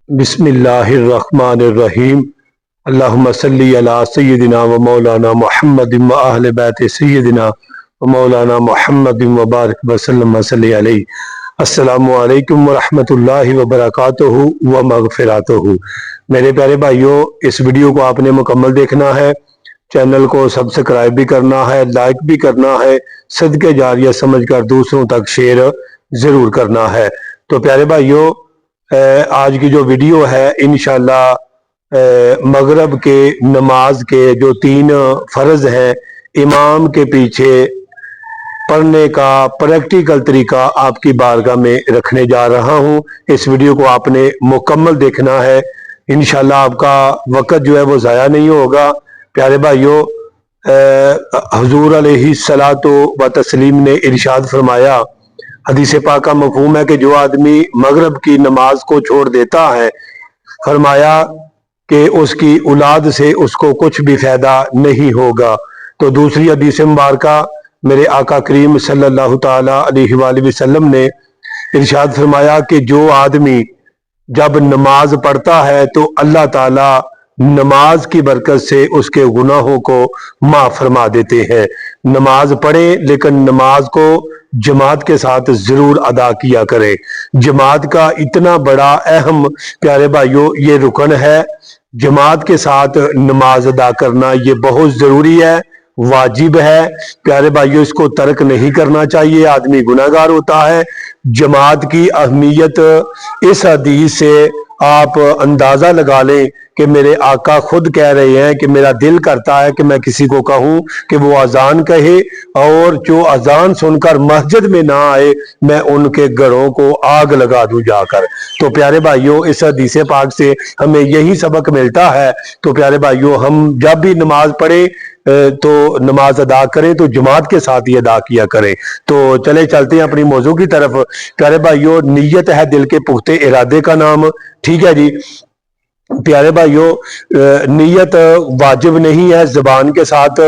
بسم اللہ الرحمن الرحیم اللہم صلی علی سیدنا و مولانا محمد و اہل بیت سیدنا و مولانا محمد و بارک وسلم صلی علیہ۔ السلام علیکم ورحمۃ اللہ وبرکاتہ و مغفراتہ۔ میرے پیارے بھائیوں، اس ویڈیو کو آپ نے مکمل دیکھنا ہے، چینل کو سبسکرائب بھی کرنا ہے، لائک بھی کرنا ہے، صدقے جاریہ سمجھ کر دوسروں تک شیئر ضرور کرنا ہے۔ تو پیارے بھائیوں، آج کی جو ویڈیو ہے انشاءاللہ مغرب کے نماز کے جو 3 فرض ہیں امام کے پیچھے پڑھنے کا پریکٹیکل طریقہ آپ کی بارگاہ میں رکھنے جا رہا ہوں۔ اس ویڈیو کو آپ نے مکمل دیکھنا ہے، انشاءاللہ آپ کا وقت جو ہے وہ ضائع نہیں ہوگا۔ پیارے بھائیوں، حضور علیہ الصلوۃ و تسلیم نے ارشاد فرمایا، حدیث پاک کا مفہوم ہے کہ جو آدمی مغرب کی نماز کو چھوڑ دیتا ہے، فرمایا کہ اس کی اولاد سے اس کو کچھ بھی فائدہ نہیں ہوگا۔ تو دوسری حدیث مبارکہ میرے آقا کریم صلی اللہ تعالی علیہ وآلہ وسلم نے ارشاد فرمایا کہ جو آدمی جب نماز پڑھتا ہے تو اللہ تعالی نماز کی برکت سے اس کے گناہوں کو معاف فرما دیتے ہیں۔ نماز پڑھیں لیکن نماز کو جماعت کے ساتھ ضرور ادا کیا کریں۔ جماعت کا اتنا بڑا اہم پیارے بھائیوں یہ رکن ہے، جماعت کے ساتھ نماز ادا کرنا یہ بہت ضروری ہے، واجب ہے۔ پیارے بھائیوں، اس کو ترک نہیں کرنا چاہیے، آدمی گناہگار ہوتا ہے۔ جماعت کی اہمیت اس حدیث سے آپ اندازہ لگا لیں کہ میرے آقا خود کہہ رہے ہیں کہ میرا دل کرتا ہے کہ میں کسی کو کہوں کہ وہ اذان کہے، اور جو اذان سن کر مسجد میں نہ آئے میں ان کے گھروں کو آگ لگا دوں جا کر۔ تو پیارے بھائیوں، اس حدیث پاک سے ہمیں یہی سبق ملتا ہے۔ تو پیارے بھائیوں، ہم جب بھی نماز پڑھیں تو نماز ادا کریں تو جماعت کے ساتھ ہی ادا کیا کریں۔ تو چلے چلتے ہیں اپنی موضوع کی طرف۔ پیارے بھائیوں، نیت ہے دل کے پختہ ارادے کا نام، ٹھیک ہے جی۔ پیارے بھائیوں، نیت واجب نہیں ہے زبان کے ساتھ،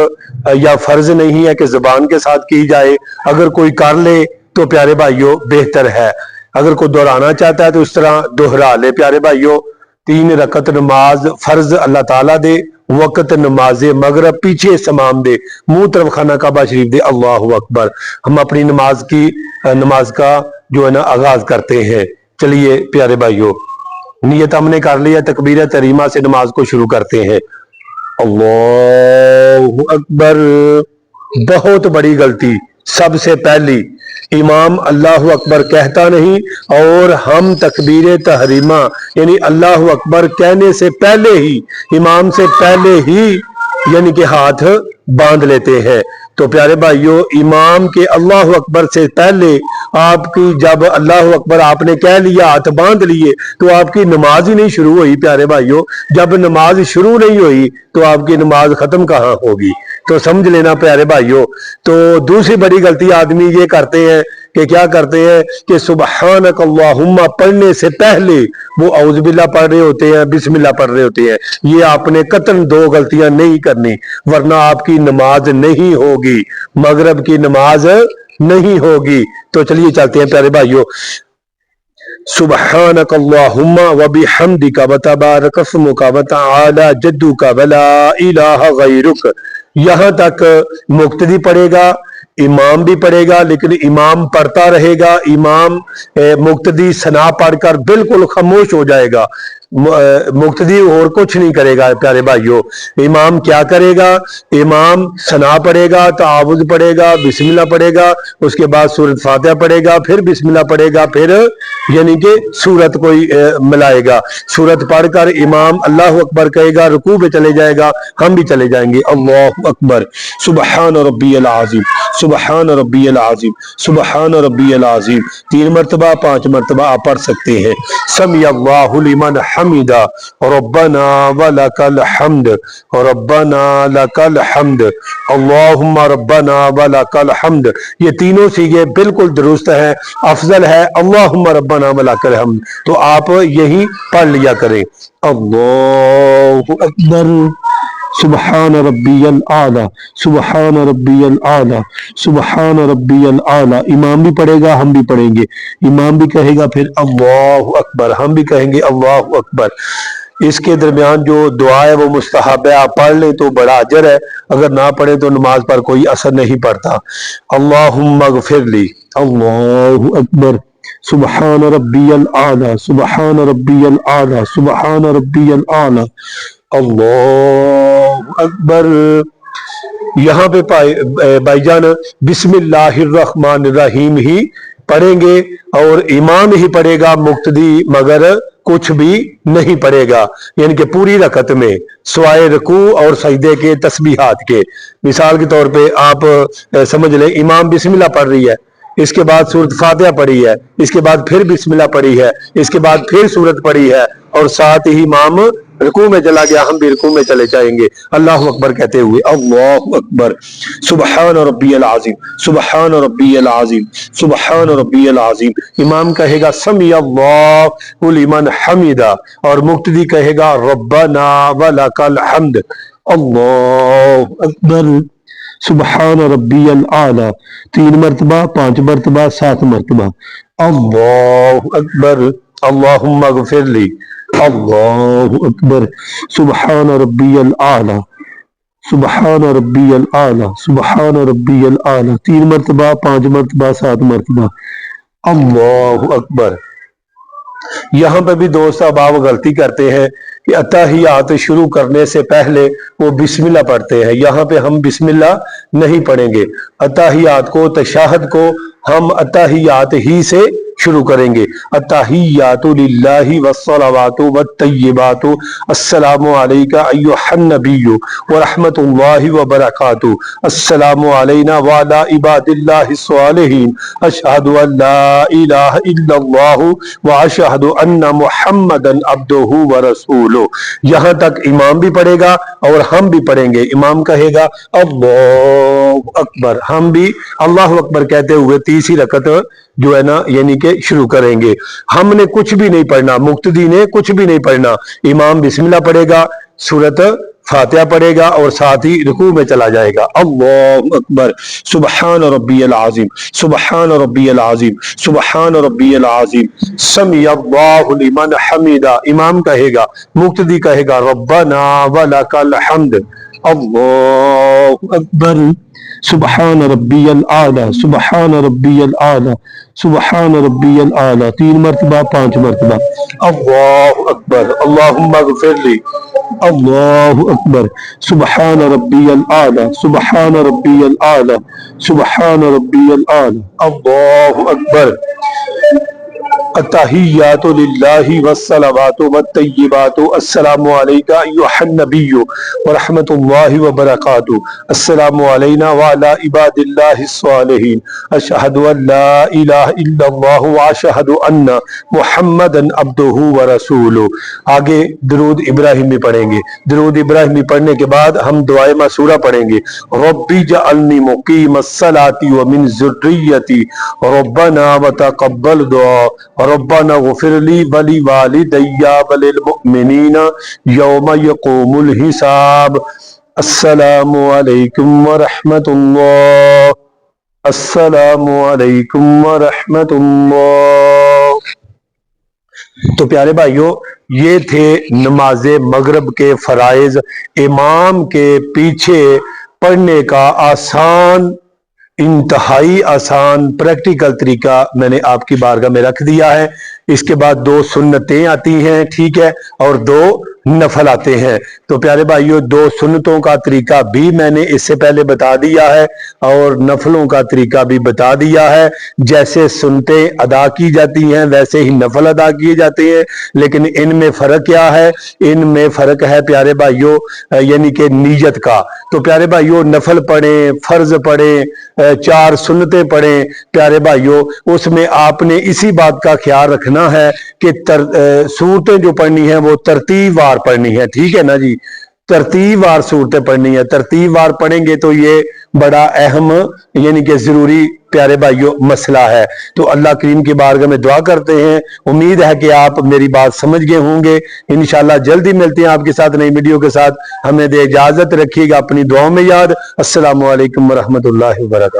یا فرض نہیں ہے کہ زبان کے ساتھ کی جائے، اگر کوئی کر لے تو پیارے بھائیوں بہتر ہے، اگر کوئی دہرانا چاہتا ہے تو اس طرح دہرا لے۔ پیارے بھائیوں، 3 رکعت نماز فرض اللہ تعالیٰ دے، وقت نماز مغرب پیچھے سمام دے، منہ طرف خانہ کعبہ شریف دے، اللہ اکبر۔ ہم اپنی نماز کا جو ہے نا آغاز کرتے ہیں۔ چلیے پیارے بھائیوں، نیت ہم نے کر لیا، تکبیر تحریمہ سے نماز کو شروع کرتے ہیں۔ اللہ اکبر۔ بہت بڑی غلطی، سب سے پہلی امام اللہ اکبر کہتا نہیں اور ہم تکبیر تحریمہ یعنی اللہ اکبر کہنے سے پہلے ہی، امام سے پہلے ہی یعنی کہ ہاتھ باندھ لیتے ہیں۔ تو پیارے بھائیوں، امام کے اللہ اکبر سے پہلے آپ کی جب اللہ اکبر آپ نے کہہ لیا، ہاتھ باندھ لیے، تو آپ کی نماز ہی نہیں شروع ہوئی۔ پیارے بھائیوں، جب نماز شروع نہیں ہوئی تو آپ کی نماز ختم کہاں ہوگی؟ تو سمجھ لینا پیارے بھائیوں۔ تو دوسری بڑی غلطی آدمی یہ کرتے ہیں کہ کیا کرتے ہیں کہ سبحانک اللہم پڑھنے سے پہلے وہ اعوذ باللہ پڑھ رہے ہوتے ہیں، بسم اللہ پڑھ رہے ہوتے ہیں۔ یہ آپ نے قطعاً 2 غلطیاں نہیں کرنی، ورنہ آپ کی نماز نہیں ہوگی، مغرب کی نماز نہیں ہوگی۔ تو چلیے چلتے ہیں پیارے بھائیوں۔ سبحانک اللہم وبحمدک وتبارک اسمک وتعالی جدک ولا الہ غیرک، یہاں تک مقتدی پڑھے گا، امام بھی پڑھے گا، لیکن امام پڑھتا رہے گا۔ امام مقتدی ثنا پڑھ کر بالکل خاموش ہو جائے گا، مقتدی اور کچھ نہیں کرے گا۔ پیارے بھائیوں، امام کیا کرے گا؟ امام ثنا پڑھے گا، تعاوذ پڑھے گا، بسم اللہ پڑھے گا، اس کے بعد سورۃ فاتحہ پڑھے گا، پھر بسم اللہ پڑھے گا، پھر یعنی کہ سورت کوئی ملائے گا۔ سورت پڑھ کر امام اللہ اکبر کہے گا، رکوع پہ چلے جائے گا، ہم بھی چلے جائیں گے۔ اللہ اکبر، سبحان ربی العظیم، سبحان ربی العظیم، سبحان ربی العظیم 3 مرتبہ 5 مرتبہ آپ پڑھ سکتے ہیں۔ سمی اللہ لمن حمدہ، ربنا ولک الحمد، ربنا لک الحمد، اللہم ربنا ولک الحمد۔ یہ تینوں صیغے بالکل درست ہیں، افضل ہے اللہم ربنا ولک الحمد، تو آپ یہی پڑھ لیا کریں۔ اللہ اکبر، سبحان ربی الاعلی، سبحان ربی الاعلی، سبحان ربی الاعلی۔ امام بھی پڑھے گا، ہم بھی پڑھیں گے، امام بھی کہے گا پھر اللہ اکبر، ہم بھی کہیں گے اللہ اکبر۔ اس کے درمیان جو دعا ہے وہ مستحب ہے، آپ پڑھ لیں تو بڑا اجر ہے، اگر نہ پڑھیں تو نماز پر کوئی اثر نہیں پڑتا۔ اللہم اغفر لی، اللہ اکبر، سبحان ربی الاعلی، سبحان ربی الاعلی، سبحان ربی الاعلی، اللہ اکبر۔ یہاں پہ بھائی جان بسم اللہ الرحمن الرحیم ہی پڑھیں گے، اور امام ہی پڑھے گا، مقتدی مگر کچھ بھی نہیں پڑھے گا، یعنی کہ پوری رکعت میں سوائے رکوع اور سجدے کے تسبیحات کے۔ مثال کے طور پہ آپ سمجھ لیں امام بسم اللہ پڑھ رہی ہے، اس کے بعد سورۃ فاتحہ پڑھی ہے، اس کے بعد پھر بسم اللہ پڑھی ہے، اس کے بعد پھر سورت پڑھی ہے، اور ساتھ ہی امام رکوع میں چلا گیا، ہم بھی رکوع میں چلے جائیں گے اللہ اکبر کہتے ہوئے، اللہ اکبر، سبحان ربی العظیم، سبحان ربی العظیم، سبحان ربی العظیم۔ امام کہے گا سمیع اللہ لمن حمدہ، اور مقتدی کہے گا ربنا ولک الحمد، اللہ اکبر، سبحان ربی الاعلی، 3 مرتبہ، 5 مرتبہ، 7 مرتبہ، اللہ اکبر، اللہم اغفر لی، اللہ اکبر، سبحان ربی الاعلی، سبحان ربی الاعلی، سبحان ربی الاعلی، 3 مرتبہ، 5 مرتبہ، 7 مرتبہ، اللہ اکبر۔ یہاں پہ بھی دوست احباب غلطی کرتے ہیں کہ اتحیات شروع کرنے سے پہلے وہ بسم اللہ پڑھتے ہیں، یہاں پہ ہم بسم اللہ نہیں پڑھیں گے، اتحیات کو، تشہد کو ہم اتحیات ہی سے شروع کریں گے، التحیات للہ والصلوات والطیبات، السلام علیکہ ایھا النبی ورحمۃ اللہ وبرکاتہ، السلام علینا وعلی عباد اللہ الصالحین، اشہد ان لا الہ الا اللہ واشہد ان محمدا عبدہ ورسولہ۔ یہاں تک امام بھی پڑھے گا اور ہم بھی پڑھیں گے، امام کہے گا اللہ اکبر، ہم بھی اللہ اکبر کہتے ہوئے تیسری رکعت جو ہے نا یعنی کہ شروع کریں گے۔ ہم نے کچھ بھی نہیں پڑھنا، مقتدی نے کچھ بھی نہیں پڑھنا، امام بسم اللہ پڑھے گا، سورت فاتحہ پڑھے گا اور ساتھ ہی رکوع میں چلا جائے گا، اللہ اکبر، سبحان ربی العظیم، سبحان ربی العظیم، سبحان ربی العظیم، سمیع اللہ لمن حمدہ، امام کہے گا، مقتدی کہے گا ربنا ولک الحمد، اللہ اکبر، سبحان ربی الاعلی، سبحان ربی الاعلی، سبحان ربی الاعلی، 3 مرتبہ، 5 مرتبہ، اللہ اکبر، اللہم اغفر لی، اللہ اکبر، سبحان ربی الاعلی، سبحان ربی الاعلی، سبحان ربی الاعلی، اللہ اکبر، التحیات للہ والصلوات والطیبات، السلام علیکہ ایھا النبی ورحمۃ اللہ وبرکاتہ، السلام علینا وعلی عباد اللہ الصالحین، اشہد ان لا الہ الا اللہ واشہد ان محمدا عبدہ ورسولہ۔ آگے درود ابراہیمی پڑھیں گے، درود ابراہیمی پڑھنے کے بعد ہم دعائے معصورہ پڑھیں گے، ربی جعلنی مقیم الصلاۃ ومن ذریتی ربنا وتقبل دعا، ربنا اغفر لی ولی والدی وللمؤمنین یوم یقوم الحساب۔ السلام علیکم ورحمۃ اللہ، السلام علیکم ورحمۃ اللہ۔ تو پیارے بھائیوں، یہ تھے نماز مغرب کے فرائض، امام کے پیچھے پڑھنے کا آسان، انتہائی آسان پریکٹیکل طریقہ میں نے آپ کی بارگاہ میں رکھ دیا ہے۔ اس کے بعد 2 سنتیں آتی ہیں، ٹھیک ہے، اور 2 نفل آتے ہیں۔ تو پیارے بھائیوں، 2 سنتوں کا طریقہ بھی میں نے اس سے پہلے بتا دیا ہے اور نفلوں کا طریقہ بھی بتا دیا ہے۔ جیسے سنتیں ادا کی جاتی ہیں ویسے ہی نفل ادا کیے جاتے ہیں، لیکن ان میں فرق کیا ہے؟ ان میں فرق ہے پیارے بھائیوں یعنی کہ نیت کا۔ تو پیارے بھائیوں، نفل پڑھیں، فرض پڑھیں، 4 سنتیں پڑھیں، پیارے بھائیوں اس میں آپ نے اسی بات کا خیال رکھنا ہے کہ صورتیں جو پڑھنی ہیں وہ ترتیب وار پڑھنی ہے، ٹھیک ہے نا جی، ترتیب وار صورتیں پڑھنی ہے۔ ترتیب وار پڑھیں گے تو یہ بڑا اہم یعنی کہ ضروری پیارے بھائیوں مسئلہ ہے۔ تو اللہ کریم کی بارگاہ میں دعا کرتے ہیں، امید ہے کہ آپ میری بات سمجھ گئے ہوں گے۔ انشاءاللہ جلدی ملتے ہیں آپ کے ساتھ نئی ویڈیو کے ساتھ۔ ہمیں دے اجازت، رکھیے گا اپنی دعاؤں میں یاد۔ السلام علیکم ورحمۃ اللہ وبرکاتہ۔